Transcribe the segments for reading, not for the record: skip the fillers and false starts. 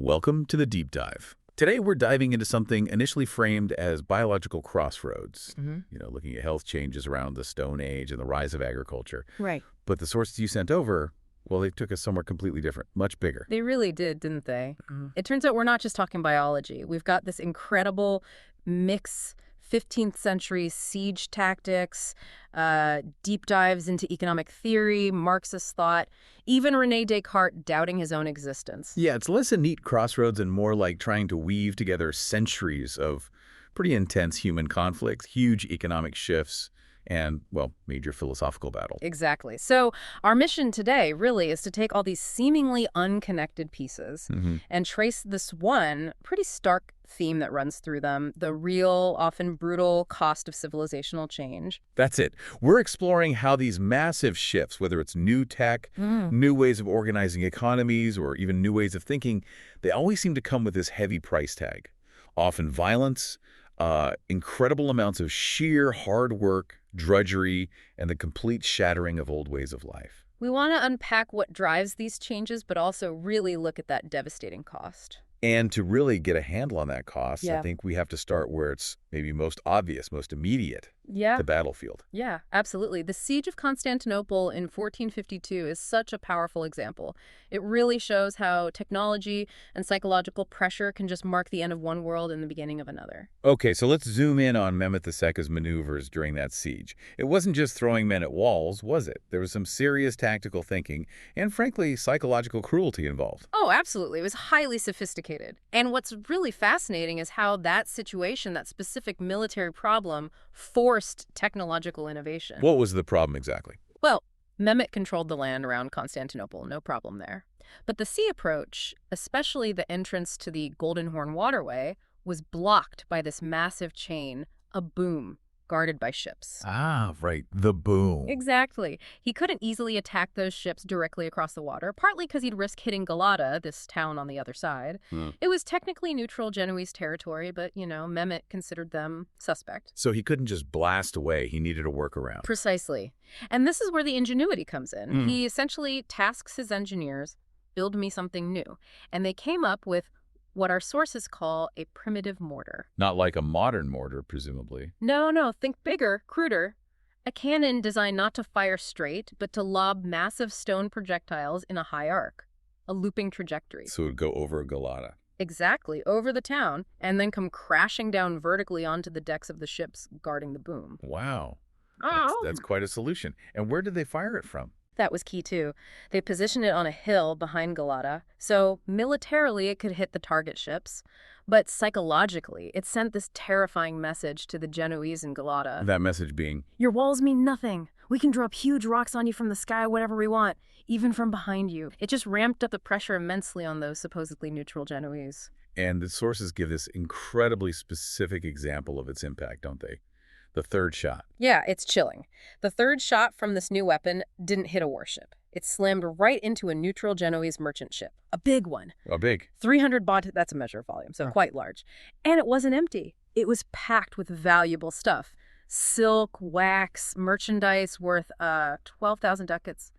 Welcome to the Deep Dive. Today we're diving into something initially framed as biological crossroads, looking at health changes around the Stone Age and the rise of agriculture. Right. But the sources you sent over, well, they took us somewhere completely different, much bigger. They really did, didn't they? It turns out we're not just talking biology. We've got this incredible mix, 15th century siege tactics, deep dives into economic theory, Marxist thought, even René Descartes doubting his own existence. Yeah, it's less a neat crossroads and more like trying to weave together centuries of pretty intense human conflict, huge economic shifts, and, well, major philosophical battle. Exactly. So our mission today really is to take all these seemingly unconnected pieces and trace this one pretty stark theme that runs through them, the real, often brutal cost of civilizational change. That's it. We're exploring how these massive shifts, whether it's new tech, new ways of organizing economies, or even new ways of thinking, they always seem to come with this heavy price tag. Often violence, incredible amounts of sheer hard work, drudgery, and the complete shattering of old ways of life. We want to unpack what drives these changes, but also really look at that devastating cost. And to really get a handle on that cost, Yeah. I think we have to start where it's maybe most obvious, most immediate, Yeah. the battlefield. Yeah, absolutely. The Siege of Constantinople in 1452 is such a powerful example. It really shows how technology and psychological pressure can just mark the end of one world and the beginning of another. Okay, so let's zoom in on Mehmet II's maneuvers during that siege. It wasn't just throwing men at walls, was it? There was some serious tactical thinking and, frankly, psychological cruelty involved. Oh, absolutely. It was highly sophisticated. And what's really fascinating is how that situation, that specific military problem, forced technological innovation. What was the problem exactly? Well, Mehmet controlled the land around Constantinople, no problem there. But the sea approach, especially the entrance to the Golden Horn waterway, was blocked by this massive chain, a boom, guarded by ships. Ah, right, the boom. Exactly. He couldn't easily attack those ships directly across the water, partly because he'd risk hitting Galata, this town on the other side. It was technically neutral Genoese territory, but, Mehmet considered them suspect. So he couldn't just blast away, he needed a workaround. Precisely. And this is where the ingenuity comes in. He essentially tasks his engineers, build me something new. And they came up with what our sources call a primitive mortar. Not like a modern mortar, presumably. No, think bigger, cruder. A cannon designed not to fire straight, but to lob massive stone projectiles in a high arc, a looping trajectory. So it would go over Galata. Exactly, over the town, and then come crashing down vertically onto the decks of the ships guarding the boom. Wow. Oh. That's quite a solution. And where did they fire it from? That was key, too. They positioned it on a hill behind Galata, so militarily it could hit the target ships. But psychologically, it sent this terrifying message to the Genoese in Galata. That message being, Your walls mean nothing. We can drop huge rocks on you from the sky, whatever we want, even from behind you. It just ramped up the pressure immensely on those supposedly neutral Genoese. and the sources give this incredibly specific example of its impact, don't they? The third shot. Yeah, it's chilling. The third shot from this new weapon didn't hit a warship. It slammed right into a neutral Genoese merchant ship. A big one. Oh, big. 300 baud, that's a measure of volume, so quite large. And it wasn't empty. It was packed with valuable stuff. Silk, wax, merchandise worth 12,000 ducats.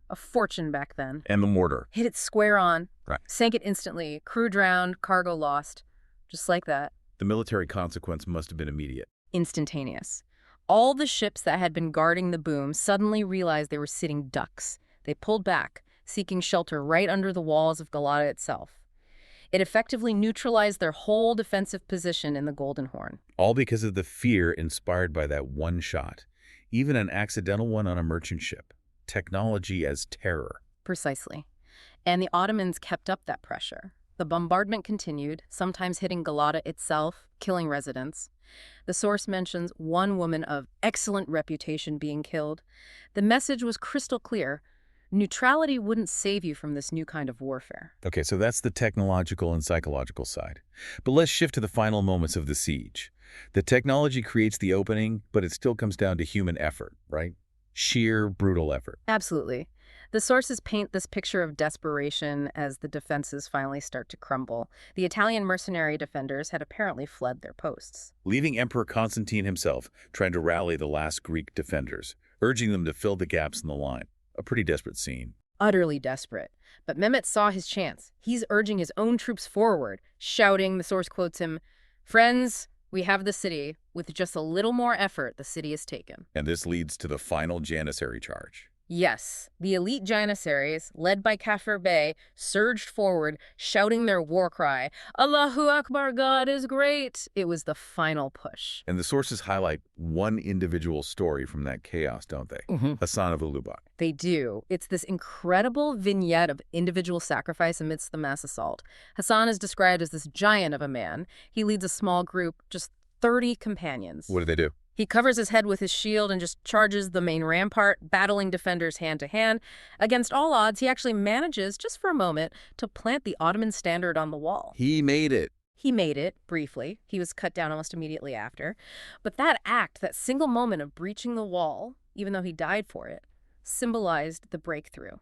A fortune back then. And the mortar. Hit it square on. Right. Sank it instantly. Crew drowned, cargo lost. Just like that. The military consequence must have been immediate. Instantaneous. All the ships that had been guarding the boom suddenly realized they were sitting ducks. They pulled back, seeking shelter right under the walls of Galata itself. It effectively neutralized their whole defensive position in the Golden Horn. All because of the fear inspired by that one shot. Even an accidental one on a merchant ship. Technology as terror. Precisely. And the Ottomans kept up that pressure. The bombardment continued, sometimes hitting Galata itself, killing residents. The source mentions one woman of excellent reputation being killed. The message was crystal clear. Neutrality wouldn't save you from this new kind of warfare. Okay, so that's the technological and psychological side. But let's shift to the final moments of the siege. The technology creates the opening, but it still comes down to human effort, right? Sheer, brutal effort. Absolutely. The sources paint this picture of desperation as the defenses finally start to crumble. The Italian mercenary defenders had apparently fled their posts. Leaving Emperor Constantine himself trying to rally the last Greek defenders, urging them to fill the gaps in the line. A pretty desperate scene. utterly desperate. But Mehmet saw his chance. He's urging his own troops forward, shouting, the source quotes him, "Friends, we have the city. With just a little more effort, the city is taken." And this leads to the final Janissary charge. Yes, the elite Janissaries, led by Kafir Bey, surged forward, shouting their war cry, "Allahu Akbar, God is great!" It was the final push. And the sources highlight one individual story from that chaos, don't they? Hassan of Ulubak. They do. It's this incredible vignette of individual sacrifice amidst the mass assault. Hassan is described as this giant of a man. He leads a small group, just 30 companions. What do they do? He covers his head with his shield and just charges the main rampart, battling defenders hand to hand. Against all odds, he actually manages, just for a moment, to plant the Ottoman standard on the wall. He made it. He made it, briefly. He was cut down almost immediately after. But that act, that single moment of breaching the wall, even though he died for it, symbolized the breakthrough.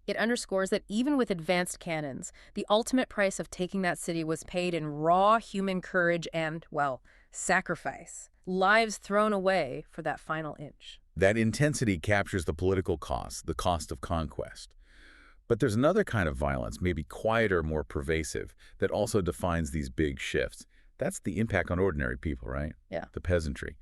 It underscores that even with advanced cannons, the ultimate price of taking that city was paid in raw human courage and, well, sacrifice. Lives thrown away for that final inch. That intensity captures the political cost, the cost of conquest. But there's another kind of violence, maybe quieter, more pervasive, that also defines these big shifts. That's the impact on ordinary people, right? Yeah. The peasantry.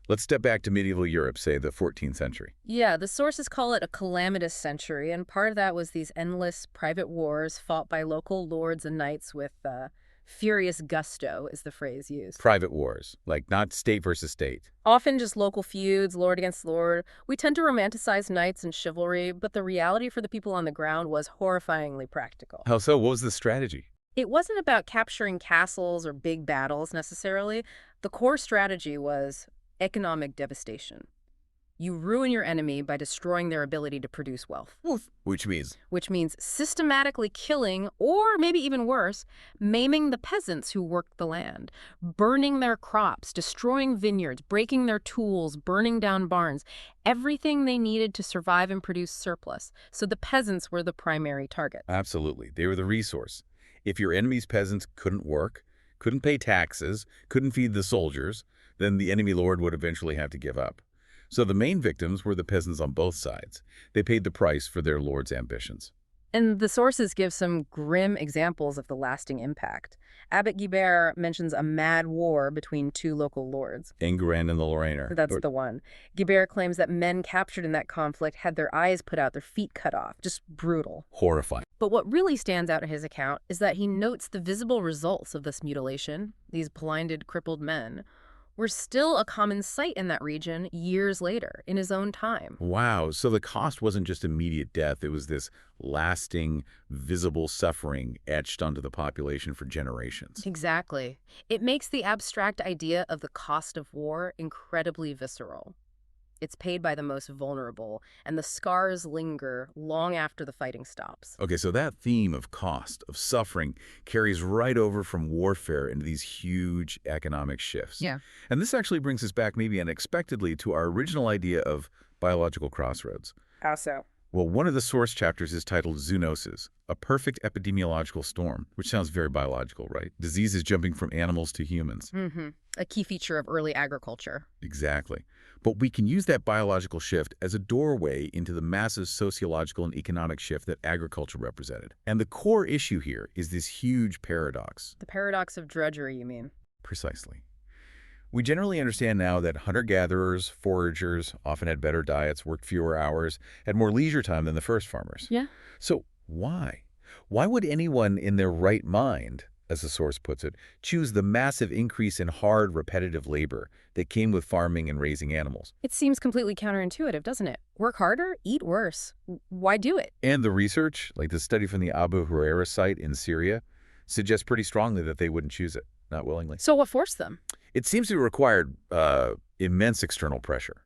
Let's step back to medieval Europe, say the 14th century. Yeah, the sources call it a calamitous century, and part of that was these endless private wars fought by local lords and knights with furious gusto, is the phrase used. Private wars, like not state versus state. Often just local feuds, lord against lord. We tend to romanticize knights and chivalry, but the reality for the people on the ground was horrifyingly practical. How so? What was the strategy? It wasn't about capturing castles or big battles necessarily. The core strategy was economic devastation. You ruin your enemy by destroying their ability to produce wealth. Which means? Which means systematically killing, or maybe even worse, maiming the peasants who worked the land, burning their crops, destroying vineyards, breaking their tools, burning down barns, everything they needed to survive and produce surplus. So the peasants were the primary target. Absolutely. They were the resource. If your enemy's peasants couldn't work, couldn't pay taxes, couldn't feed the soldiers, then the enemy lord would eventually have to give up. So the main victims were the peasants on both sides. They paid the price for their lord's ambitions. And the sources give some grim examples of the lasting impact. Abbot Guibert mentions a mad war between two local lords. Enguerrand and the Lorrainer. That's the one. Guibert claims that men captured in that conflict had their eyes put out, their feet cut off. Just brutal. Horrifying. But what really stands out in his account is that he notes the visible results of this mutilation. These blinded, crippled men were still a common sight in that region years later, in his own time. Wow. So the cost wasn't just immediate death. It was this lasting, visible suffering etched onto the population for generations. Exactly. It makes the abstract idea of the cost of war incredibly visceral. It's paid by the most vulnerable, and the scars linger long after the fighting stops. Okay, so that theme of cost, of suffering, carries right over from warfare into these huge economic shifts. Yeah. And this actually brings us back maybe unexpectedly to our original idea of biological crossroads. How so? Well, one of the source chapters is titled Zoonoses, a perfect epidemiological storm, which sounds very biological, right? Diseases jumping from animals to humans. Mm-hmm. A key feature of early agriculture. Exactly. But we can use that biological shift as a doorway into the massive sociological and economic shift that agriculture represented. And the core issue here is this huge paradox. The paradox of drudgery, you mean? Precisely. We generally understand now that hunter-gatherers, foragers often had better diets, worked fewer hours, had more leisure time than the first farmers. Yeah. So why? Why would anyone in their right mind, as the source puts it, choose the massive increase in hard, repetitive labor that came with farming and raising animals? It seems completely counterintuitive, doesn't it? Work harder, eat worse. Why do it? And the research, like the study from the Abu Huraira site in Syria, suggests pretty strongly that they wouldn't choose it, not willingly. So what forced them? It seems to have required immense external pressure.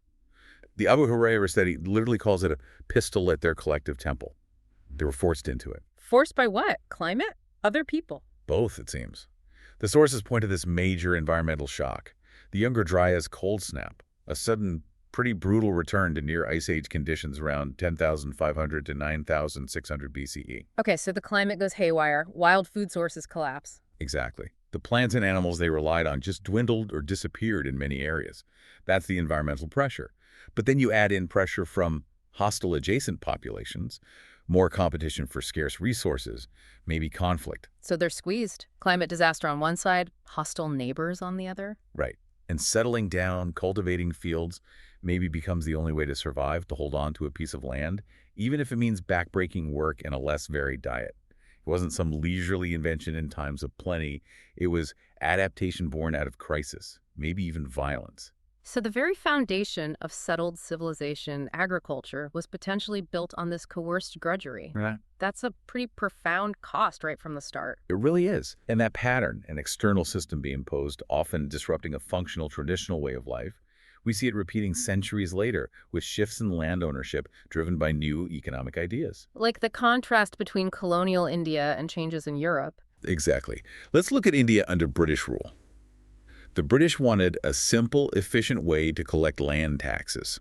The Abu Huraira study literally calls it a pistol at their collective temple. They were forced into it. Forced by what? Climate? Other people? Both, it seems. The sources point to this major environmental shock. The Younger Dryas cold snap, a sudden, pretty brutal return to near Ice Age conditions around 10,500 to 9,600 BCE. Okay, so the climate goes haywire, wild food sources collapse. Exactly. The plants and animals they relied on just dwindled or disappeared in many areas. That's the environmental pressure. But then you add in pressure from hostile adjacent populations, More competition for scarce resources, maybe conflict. So they're squeezed. Climate disaster on one side, hostile neighbors on the other. Right. And settling down, cultivating fields, maybe becomes the only way to survive, to hold on to a piece of land, even if it means backbreaking work and a less varied diet. It wasn't some leisurely invention in times of plenty. It was adaptation born out of crisis, maybe even violence. So the very foundation of settled civilization, agriculture, was potentially built on this coerced drudgery. Right. That's a pretty profound cost right from the start. It really is. And that pattern, an external system being imposed, often disrupting a functional traditional way of life, we see it repeating centuries later with shifts in land ownership driven by new economic ideas. Like the contrast between colonial India and changes in Europe. Exactly. Let's look at India under British rule. The British wanted a simple, efficient way to collect land taxes.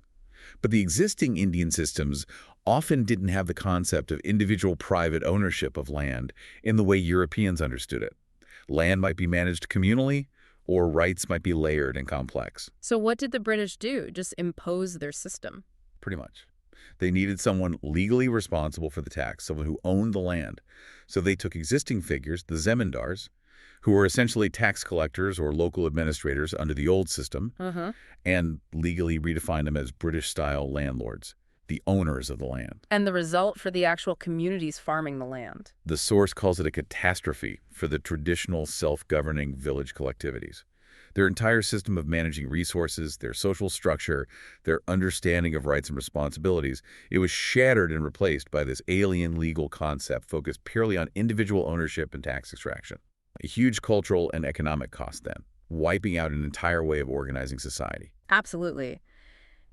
But the existing Indian systems often didn't have the concept of individual private ownership of land in the way Europeans understood it. Land might be managed communally, or rights might be layered and complex. So what did the British do? Just impose their system? Pretty much. They needed someone legally responsible for the tax, someone who owned the land. So they took existing figures, the zemindars, who were essentially tax collectors or local administrators under the old system, and legally redefined them as British-style landlords, the owners of the land. And the result for the actual communities farming the land? The source calls it a catastrophe for the traditional self-governing village collectivities. Their entire system of managing resources, their social structure, their understanding of rights and responsibilities, it was shattered and replaced by this alien legal concept focused purely on individual ownership and tax extraction. A huge cultural and economic cost then, wiping out an entire way of organizing society. Absolutely.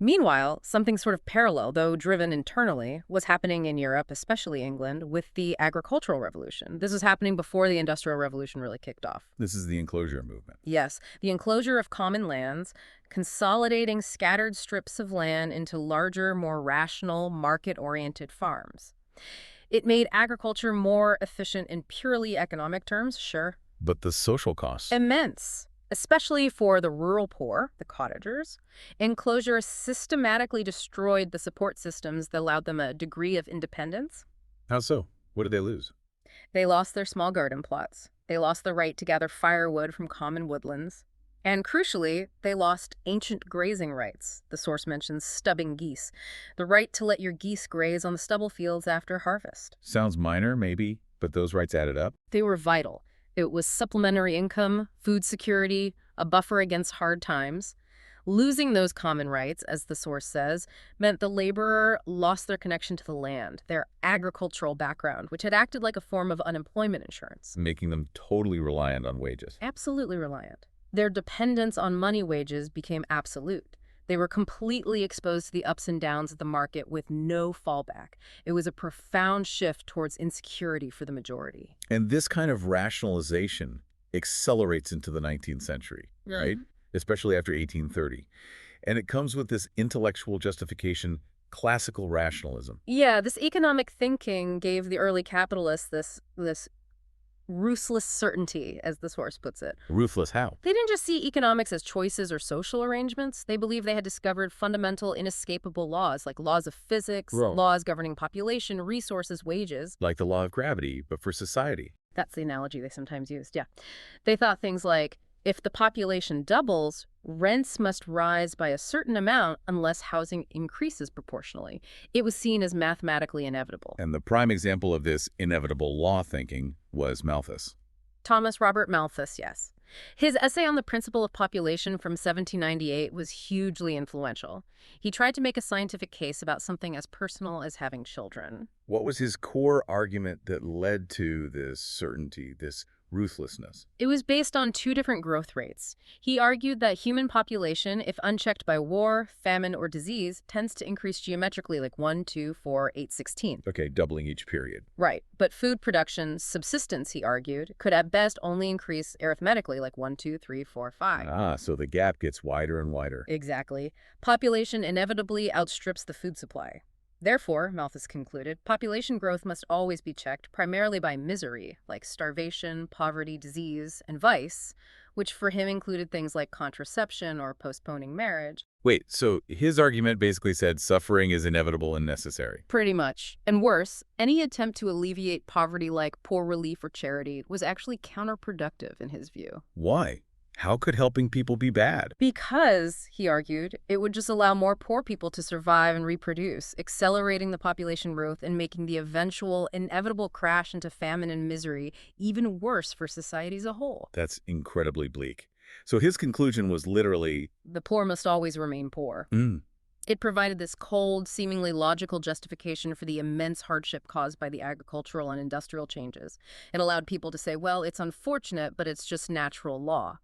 Meanwhile, something sort of parallel, though driven internally, was happening in Europe, especially England, with the agricultural revolution. This was happening before the Industrial Revolution really kicked off. This is the Enclosure Movement. Yes, the enclosure of common lands, consolidating scattered strips of land into larger, more rational, market-oriented farms. It made agriculture more efficient in purely economic terms, sure. But the social costs? Immense. Especially for the rural poor, the cottagers. Enclosure systematically destroyed the support systems that allowed them a degree of independence. How so? What did they lose? They lost their small garden plots. They lost the right to gather firewood from common woodlands. And crucially, they lost ancient grazing rights. The source mentions stubbing geese, the right to let your geese graze on the stubble fields after harvest. Sounds minor, maybe, but those rights added up? They were vital. It was supplementary income, food security, a buffer against hard times. Losing those common rights, as the source says, meant the laborer lost their connection to the land, their agricultural background, which had acted like a form of unemployment insurance. Making them totally reliant on wages. Absolutely reliant. Their dependence on money wages became absolute. They were completely exposed to the ups and downs of the market with no fallback. It was a profound shift towards insecurity for the majority. And this kind of rationalization accelerates into the 19th century, right? Especially after 1830. And it comes with this intellectual justification, classical rationalism. Yeah, this economic thinking gave the early capitalists this ruthless certainty, as the source puts it. Ruthless how? They didn't just see economics as choices or social arrangements. They believed they had discovered fundamental, inescapable laws, like laws of physics, laws governing population, resources, wages. Like the law of gravity, but for society. That's the analogy they sometimes used, yeah. They thought things like, if the population doubles, rents must rise by a certain amount unless housing increases proportionally. It was seen as mathematically inevitable. And the prime example of this inevitable law thinking was Malthus. Thomas Robert Malthus, yes. His essay on the principle of population from 1798 was hugely influential. He tried to make a scientific case about something as personal as having children. What was his core argument that led to this certainty, this ruthlessness? It was based on two different growth rates. He argued that human population, if unchecked by war, famine, or disease, tends to increase geometrically, like 1, 2, 4, 8, 16. Okay, doubling each period. Right, but food production, subsistence, he argued, could at best only increase arithmetically, like 1, 2, 3, 4, 5. Ah, so the gap gets wider and wider. Exactly. Population inevitably outstrips the food supply. Therefore, Malthus concluded, population growth must always be checked primarily by misery, like starvation, poverty, disease, and vice, which for him included things like contraception or postponing marriage. Wait, so his argument basically said suffering is inevitable and necessary. Pretty much. And worse, any attempt to alleviate poverty like poor relief or charity was actually counterproductive in his view. Why? How could helping people be bad? Because, he argued, it would just allow more poor people to survive and reproduce, accelerating the population growth and making the eventual, inevitable crash into famine and misery even worse for society as a whole. That's incredibly bleak. So his conclusion was literally, The poor must always remain poor. mm, It provided this cold, seemingly logical justification for the immense hardship caused by the agricultural and industrial changes. It allowed people to say, well, it's unfortunate, but it's just natural law.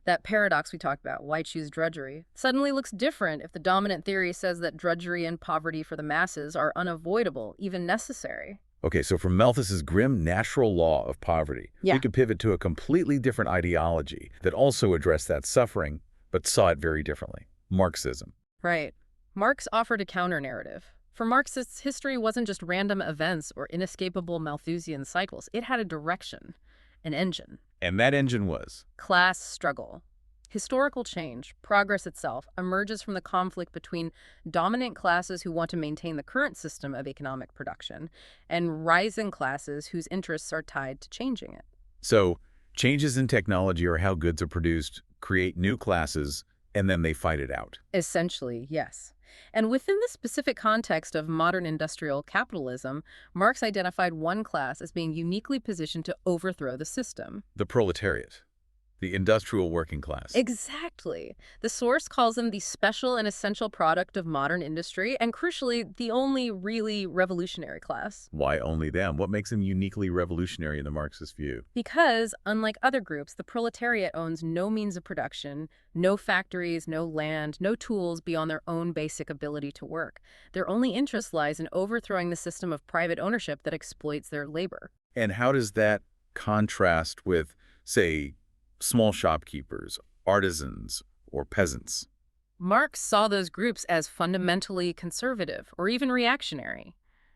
That paradox we talked about, why choose drudgery, suddenly looks different if the dominant theory says that drudgery and poverty for the masses are unavoidable, even necessary. Okay, so from Malthus's grim natural law of poverty, Yeah. we could pivot to a completely different ideology that also addressed that suffering, but saw it very differently. Marxism. Right. Marx offered a counter-narrative. For Marxists, history wasn't just random events or inescapable Malthusian cycles. It had a direction, an engine. And that engine was? Class struggle. Historical change, progress itself, emerges from the conflict between dominant classes who want to maintain the current system of economic production and rising classes whose interests are tied to changing it. So, changes in technology or how goods are produced create new classes, and then they fight it out. Essentially, yes. And within the specific context of modern industrial capitalism, Marx identified one class as being uniquely positioned to overthrow the system. The proletariat. The industrial working class. Exactly. The source calls them the special and essential product of modern industry, and crucially, the only really revolutionary class. Why only them? What makes them uniquely revolutionary in the Marxist view? Because, unlike other groups, the proletariat owns no means of production, no factories, no land, no tools beyond their own basic ability to work. Their only interest lies in overthrowing the system of private ownership that exploits their labor. And how does that contrast with, say, small shopkeepers, artisans, or peasants? Marx saw those groups as fundamentally conservative or even reactionary.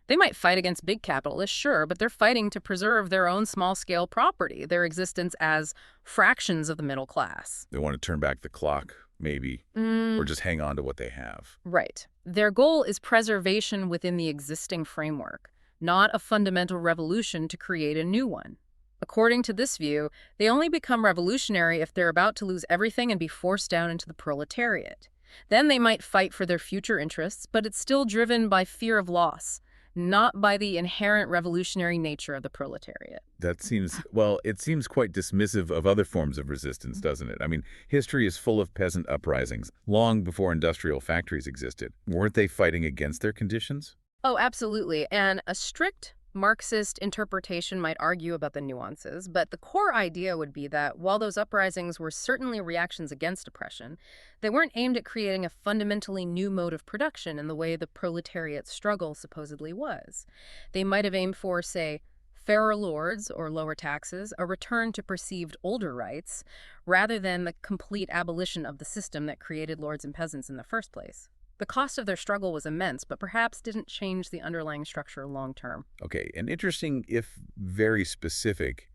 They might fight against big capitalists, sure, but they're fighting to preserve their own small-scale property, their existence as fractions of the middle class. They want to turn back the clock, maybe, or just hang on to what they have. Right. Their goal is preservation within the existing framework, not a fundamental revolution to create a new one. According to this view, they only become revolutionary if they're about to lose everything and be forced down into the proletariat. Then they might fight for their future interests, but it's still driven by fear of loss, not by the inherent revolutionary nature of the proletariat. That seems, well, it seems quite dismissive of other forms of resistance, doesn't it? I mean, history is full of peasant uprisings, long before industrial factories existed. Weren't they fighting against their conditions? Oh, absolutely. And a strict Marxist interpretation might argue about the nuances, but the core idea would be that while those uprisings were certainly reactions against oppression, they weren't aimed at creating a fundamentally new mode of production in the way the proletariat struggle supposedly was. They might have aimed for, say, fairer lords or lower taxes, a return to perceived older rights, rather than the complete abolition of the system that created lords and peasants in the first place. The cost of their struggle was immense, but perhaps didn't change the underlying structure long term. Okay, an interesting, if very specific,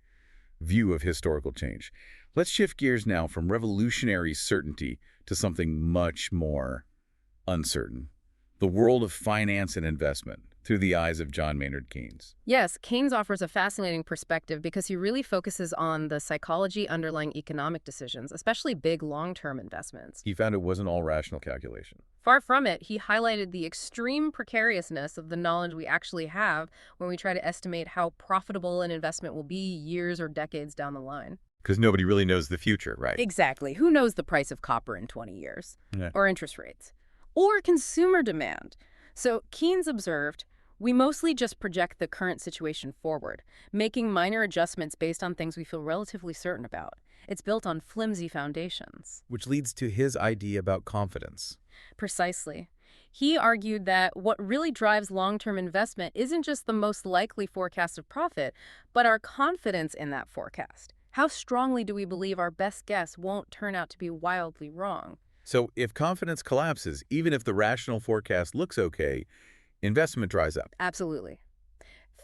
view of historical change. Let's shift gears now from revolutionary certainty to something much more uncertain. The world of finance and investment through the eyes of John Maynard Keynes. Yes, Keynes offers a fascinating perspective because he really focuses on the psychology underlying economic decisions, especially big long-term investments. He found it wasn't all rational calculation. Far from it, he highlighted the extreme precariousness of the knowledge we actually have when we try to estimate how profitable an investment will be years or decades down the line. Because nobody really knows the future, right? Exactly. Who knows the price of copper in 20 years? Yeah. Or interest rates? Or consumer demand? So Keynes observed, we mostly just project the current situation forward, making minor adjustments based on things we feel relatively certain about. It's built on flimsy foundations. Which leads to his idea about confidence. Precisely. He argued that what really drives long-term investment isn't just the most likely forecast of profit, but our confidence in that forecast. How strongly do we believe our best guess won't turn out to be wildly wrong? So if confidence collapses, even if the rational forecast looks okay, investment dries up. Absolutely.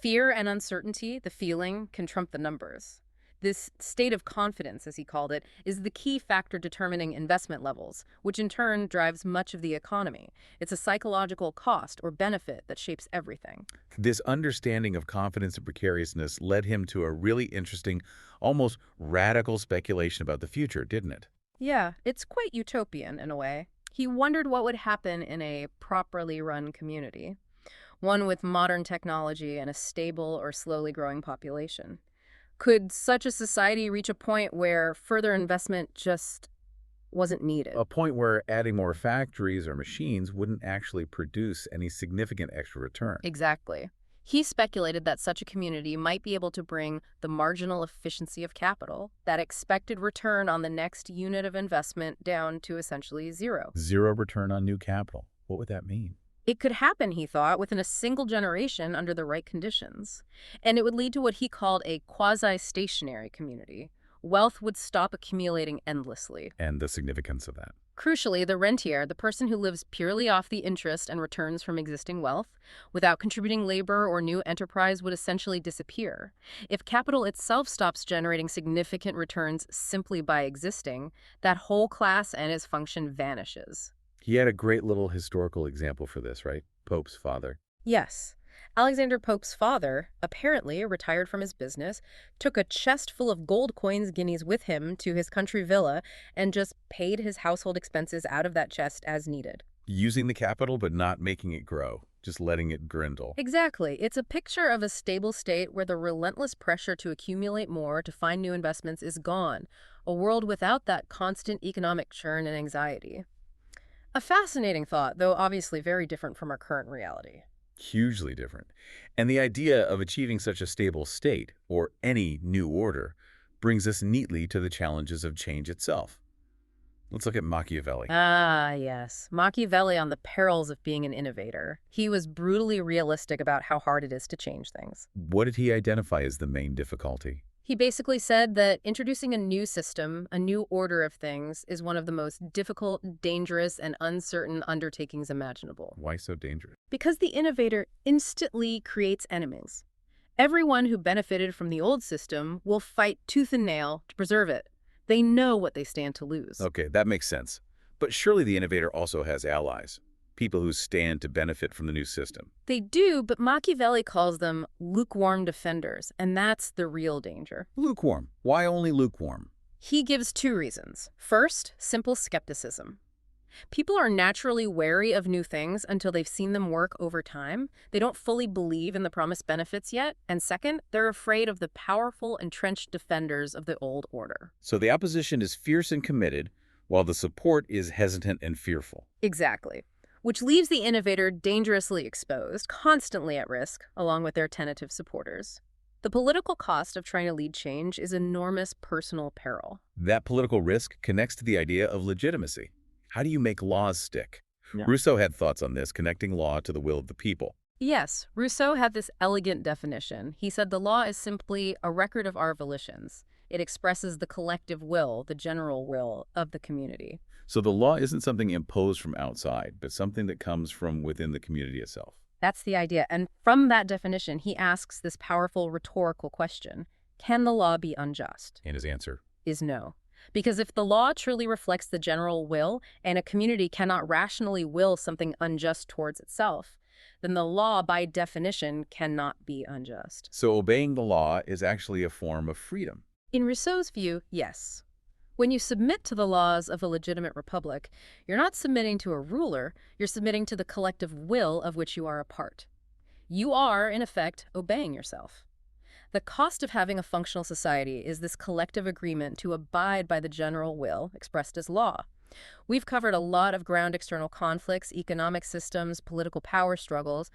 Fear and uncertainty, the feeling, can trump the numbers. This state of confidence, as he called it, is the key factor determining investment levels, which in turn drives much of the economy. It's a psychological cost or benefit that shapes everything. This understanding of confidence and precariousness led him to a really interesting, almost radical speculation about the future, didn't it? Yeah, it's quite utopian in a way. He wondered what would happen in a properly run community, one with modern technology and a stable or slowly growing population. Could such a society reach a point where further investment just wasn't needed? A point where adding more factories or machines wouldn't actually produce any significant extra return. Exactly. He speculated that such a community might be able to bring the marginal efficiency of capital, that expected return on the next unit of investment, down to essentially zero. Zero return on new capital. What would that mean? It could happen, he thought, within a single generation under the right conditions. And it would lead to what he called a quasi-stationary community. Wealth would stop accumulating endlessly. And the significance of that. Crucially, the rentier, the person who lives purely off the interest and returns from existing wealth, without contributing labor or new enterprise, would essentially disappear. If capital itself stops generating significant returns simply by existing, that whole class and its function vanishes. He had a great little historical example for this, right? Pope's father. Yes. Alexander Pope's father, apparently retired from his business, took a chest full of gold coins guineas with him to his country villa and just paid his household expenses out of that chest as needed. Using the capital but not making it grow, just letting it dwindle. Exactly. It's a picture of a stable state where the relentless pressure to accumulate more, to find new investments, is gone. A world without that constant economic churn and anxiety. A fascinating thought, though obviously very different from our current reality. Hugely different. And the idea of achieving such a stable state, or any new order, brings us neatly to the challenges of change itself. Let's look at Machiavelli. Ah, yes. Machiavelli on the perils of being an innovator. He was brutally realistic about how hard it is to change things. What did he identify as the main difficulty? He basically said that introducing a new system, a new order of things, is one of the most difficult, dangerous, and uncertain undertakings imaginable. Why so dangerous? Because the innovator instantly creates enemies. Everyone who benefited from the old system will fight tooth and nail to preserve it. They know what they stand to lose. Okay, that makes sense. But surely the innovator also has allies, people who stand to benefit from the new system. They do, but Machiavelli calls them lukewarm defenders, and that's the real danger. Lukewarm. Why only lukewarm? He gives two reasons. First, simple skepticism. People are naturally wary of new things until they've seen them work over time. They don't fully believe in the promised benefits yet. And second, they're afraid of the powerful, entrenched defenders of the old order. So the opposition is fierce and committed, while the support is hesitant and fearful. Exactly. Which leaves the innovator dangerously exposed, constantly at risk, along with their tentative supporters. The political cost of trying to lead change is enormous personal peril. That political risk connects to the idea of legitimacy. How do you make laws stick? Yeah. Rousseau had thoughts on this, connecting law to the will of the people. Yes, Rousseau had this elegant definition. He said the law is simply a record of our volitions. It expresses the collective will, the general will of the community. So the law isn't something imposed from outside, but something that comes from within the community itself. That's the idea. And from that definition, he asks this powerful rhetorical question: can the law be unjust? And his answer? Is no. Because if the law truly reflects the general will, and a community cannot rationally will something unjust towards itself, then the law, by definition, cannot be unjust. So obeying the law is actually a form of freedom. In Rousseau's view, yes. When you submit to the laws of a legitimate republic, you're not submitting to a ruler, you're submitting to the collective will of which you are a part. You are, in effect, obeying yourself. The cost of having a functional society is this collective agreement to abide by the general will expressed as law. We've covered a lot of ground external conflicts, economic systems, political power struggles,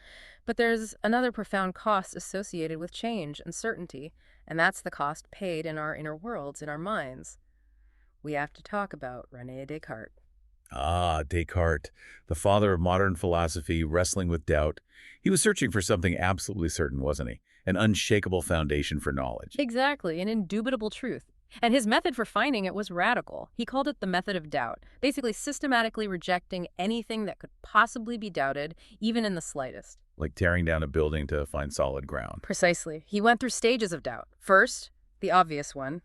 but there's another profound cost associated with change and certainty, and that's the cost paid in our inner worlds, in our minds. We have to talk about René Descartes. Ah, Descartes, the father of modern philosophy, wrestling with doubt. He was searching for something absolutely certain, wasn't he? An unshakable foundation for knowledge. Exactly, an indubitable truth. And his method for finding it was radical. He called it the method of doubt, basically systematically rejecting anything that could possibly be doubted, even in the slightest. Like tearing down a building to find solid ground. Precisely. He went through stages of doubt. First, The obvious one,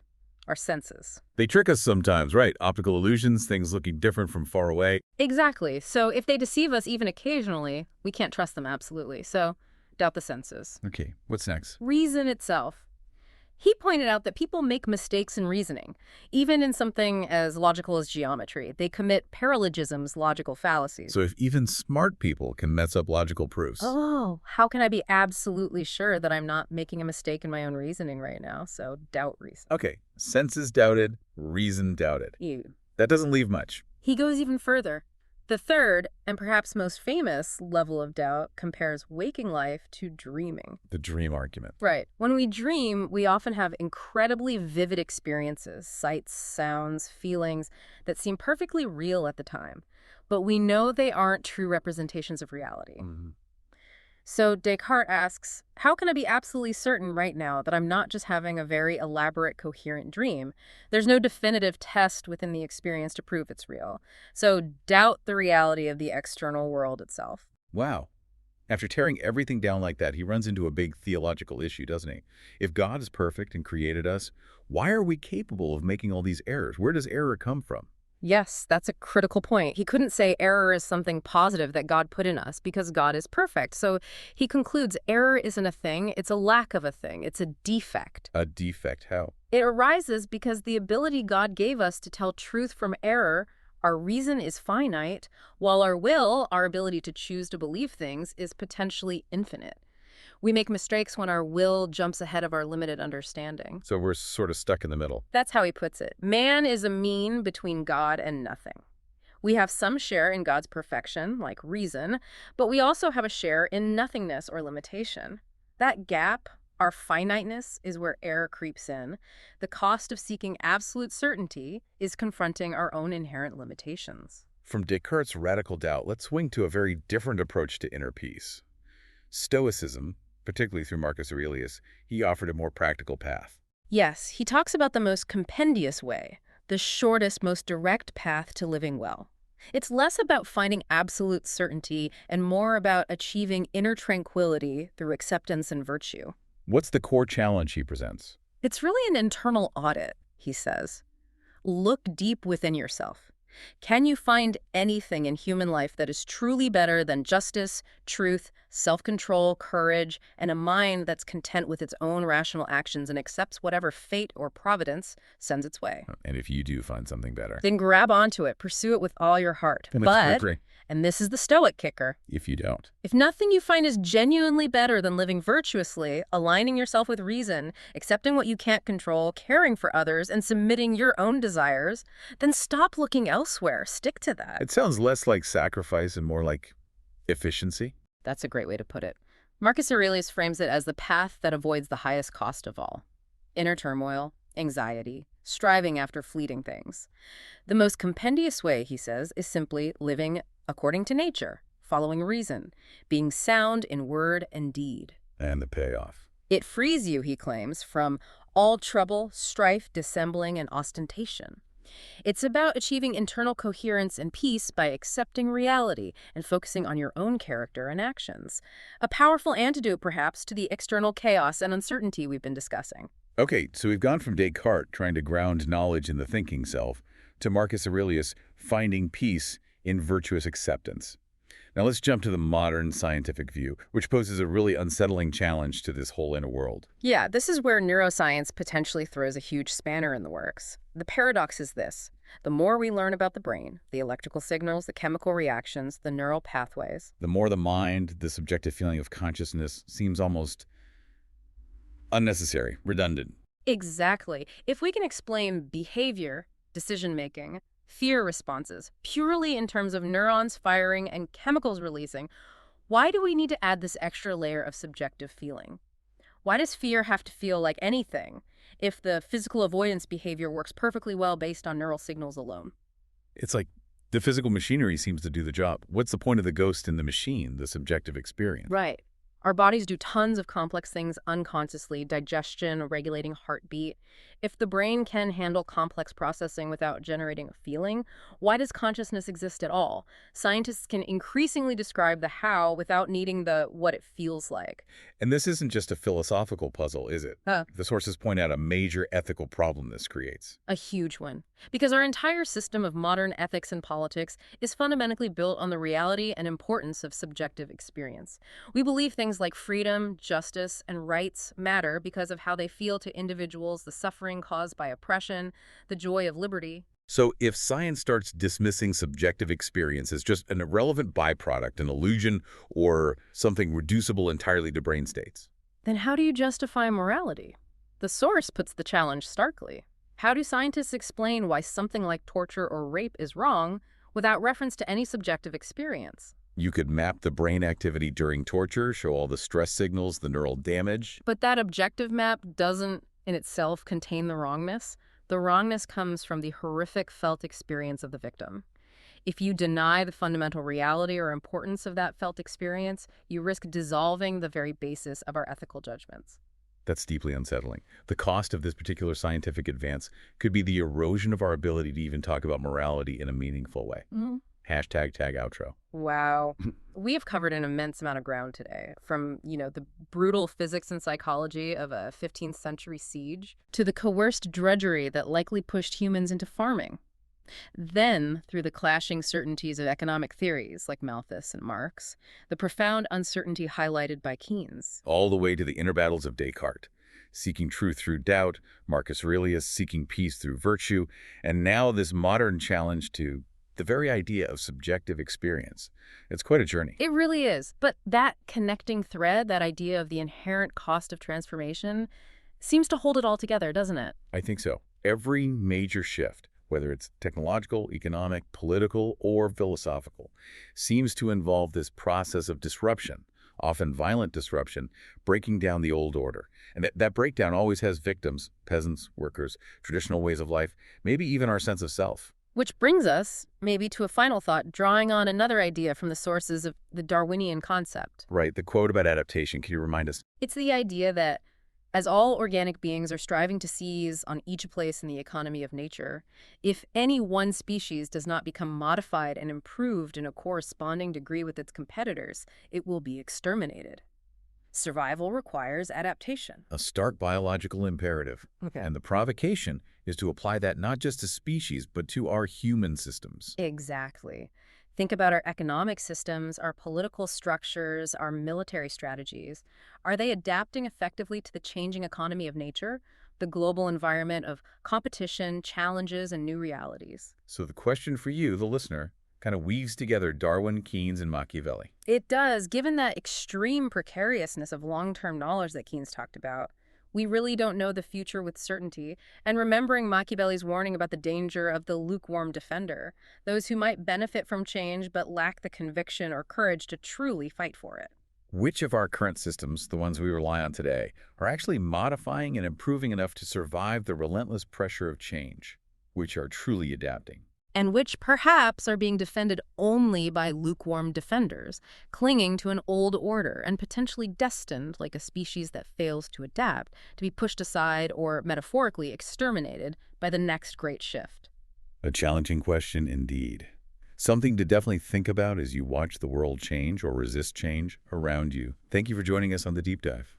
our senses. They trick us sometimes, right? Optical illusions, things looking different from far away. Exactly. So if they deceive us even occasionally, we can't trust them absolutely. So doubt the senses. Okay, what's next? Reason itself. He pointed out that people make mistakes in reasoning, even in something as logical as geometry. They commit paralogisms, logical fallacies. So if even smart people can mess up logical proofs. Oh, how can I be absolutely sure that I'm not making a mistake in my own reasoning right now? So doubt reason. Okay, senses doubted, reason doubted. Ew. That doesn't leave much. He goes even further. The third, and perhaps most famous, level of doubt compares waking life to dreaming. The dream argument. Right. When we dream, we often have incredibly vivid experiences, sights, sounds, feelings that seem perfectly real at the time. But we know they aren't true representations of reality. So Descartes asks, how can I be absolutely certain right now that I'm not just having a very elaborate, coherent dream? There's no definitive test within the experience to prove it's real. So doubt the reality of the external world itself. Wow. After tearing everything down like that, he runs into a big theological issue, doesn't he? If God is perfect and created us, why are we capable of making all these errors? Where does error come from? Yes, that's a critical point. He couldn't say error is something positive that God put in us because God is perfect. So he concludes error isn't a thing, it's a lack of a thing, it's a defect. A defect, how? It arises because the ability God gave us to tell truth from error, our reason is finite, while our will, our ability to choose to believe things, is potentially infinite. We make mistakes when our will jumps ahead of our limited understanding. So we're sort of stuck in the middle. That's how he puts it. Man is a mean between God and nothing. We have some share in God's perfection, like reason, but we also have a share in nothingness or limitation. That gap, our finiteness, is where error creeps in. The cost of seeking absolute certainty is confronting our own inherent limitations. From Descartes' radical doubt, let's swing to a very different approach to inner peace. Stoicism, particularly through Marcus Aurelius, he offered a more practical path. Yes, he talks about the most compendious way, the shortest, most direct path to living well. It's less about finding absolute certainty and more about achieving inner tranquility through acceptance and virtue. What's the core challenge he presents? It's really an internal audit, he says. Look deep within yourself. Can you find anything in human life that is truly better than justice, truth, self-control, courage, and a mind that's content with its own rational actions and accepts whatever fate or providence sends its way? And if you do find something better, Then grab onto it, pursue it with all your heart. But, and this is the Stoic kicker, if you don't, if nothing you find is genuinely better than living virtuously, aligning yourself with reason, accepting what you can't control, caring for others, and submitting your own desires, then stop looking elsewhere. Stick to that. it sounds less like sacrifice and more like efficiency. That's a great way to put it. Marcus Aurelius frames it as the path that avoids the highest cost of all. Inner turmoil, anxiety, striving after fleeting things. The most compendious way, he says, is simply living according to nature, following reason, being sound in word and deed. And the payoff. It frees you, he claims, from all trouble, strife, dissembling, and ostentation. It's about achieving internal coherence and peace by accepting reality and focusing on your own character and actions. A powerful antidote, perhaps, to the external chaos and uncertainty we've been discussing. Okay, so we've gone from Descartes trying to ground knowledge in the thinking self to Marcus Aurelius finding peace in virtuous acceptance. Now let's jump to the modern scientific view, which poses a really unsettling challenge to this whole inner world. Yeah, this is where neuroscience potentially throws a huge spanner in the works. The paradox is this. The more we learn about the brain, the electrical signals, the chemical reactions, the neural pathways, The more the mind, the subjective feeling of consciousness, seems almost unnecessary, redundant. exactly. If we can explain behavior, decision-making, fear responses purely in terms of neurons firing and chemicals releasing, why do we need to add this extra layer of subjective feeling? Why does fear have to feel like anything if the physical avoidance behavior works perfectly well based on neural signals alone? It's like the physical machinery seems to do the job. What's the point of the ghost in the machine, the subjective experience? Right. Our bodies do tons of complex things unconsciously, digestion, regulating heartbeat. If the brain can handle complex processing without generating a feeling, why does consciousness exist at all? Scientists can increasingly describe the how without needing the what it feels like. And this isn't just a philosophical puzzle, is it? Huh. The sources point out a major ethical problem this creates. A huge one. Because our entire system of modern ethics and politics is fundamentally built on the reality and importance of subjective experience. We believe things like freedom, justice, and rights matter because of how they feel to individuals, the suffering caused by oppression, the joy of liberty. So if science starts dismissing subjective experience as just an irrelevant byproduct, an illusion, or something reducible entirely to brain states, Then how do you justify morality? The source puts the challenge starkly. How do scientists explain why something like torture or rape is wrong without reference to any subjective experience? you could map the brain activity during torture, show all the stress signals, the neural damage. But that objective map doesn't in itself contain the wrongness. The wrongness comes from the horrific felt experience of the victim. If you deny the fundamental reality or importance of that felt experience, you risk dissolving the very basis of our ethical judgments. That's deeply unsettling. The cost of this particular scientific advance could be the erosion of our ability to even talk about morality in a meaningful way. Hashtag tag outro. Wow. We have covered an immense amount of ground today, from, the brutal physics and psychology of a 15th century siege to the coerced drudgery that likely pushed humans into farming. Then, through the clashing certainties of economic theories like Malthus and Marx, the profound uncertainty highlighted by Keynes. All the way to the inner battles of Descartes, seeking truth through doubt, Marcus Aurelius seeking peace through virtue, and now this modern challenge to the very idea of subjective experience. It's quite a journey. It really is. But that connecting thread, that idea of the inherent cost of transformation, seems to hold it all together, doesn't it? I think so. Every major shift, whether it's technological, economic, political, or philosophical, seems to involve this process of disruption, often violent disruption, breaking down the old order. And that breakdown always has victims, peasants, workers, traditional ways of life, maybe even our sense of self. Which brings us, maybe, to a final thought, drawing on another idea from the sources of the Darwinian concept. Right, the quote about adaptation, can you remind us? It's the idea that as all organic beings are striving to seize on each place in the economy of nature, if any one species does not become modified and improved in a corresponding degree with its competitors, it will be exterminated. Survival requires adaptation. A stark biological imperative. Okay. And the provocation is to apply that not just to species, but to our human systems. Exactly. Think about our economic systems, our political structures, our military strategies. Are they adapting effectively to the changing economy of nature, the global environment of competition, challenges, and new realities? So the question for you, the listener, kind of weaves together Darwin, Keynes, and Machiavelli. It does. Given that extreme precariousness of long-term knowledge that Keynes talked about, we really don't know the future with certainty, and remembering Machiavelli's warning about the danger of the lukewarm defender, those who might benefit from change but lack the conviction or courage to truly fight for it. Which of our current systems, the ones we rely on today, are actually modifying and improving enough to survive the relentless pressure of change, which are truly adapting? And which perhaps are being defended only by lukewarm defenders, clinging to an old order and potentially destined, like a species that fails to adapt, to be pushed aside or, metaphorically, exterminated by the next great shift. A challenging question indeed. Something to definitely think about as you watch the world change or resist change around you. Thank you for joining us on The Deep Dive.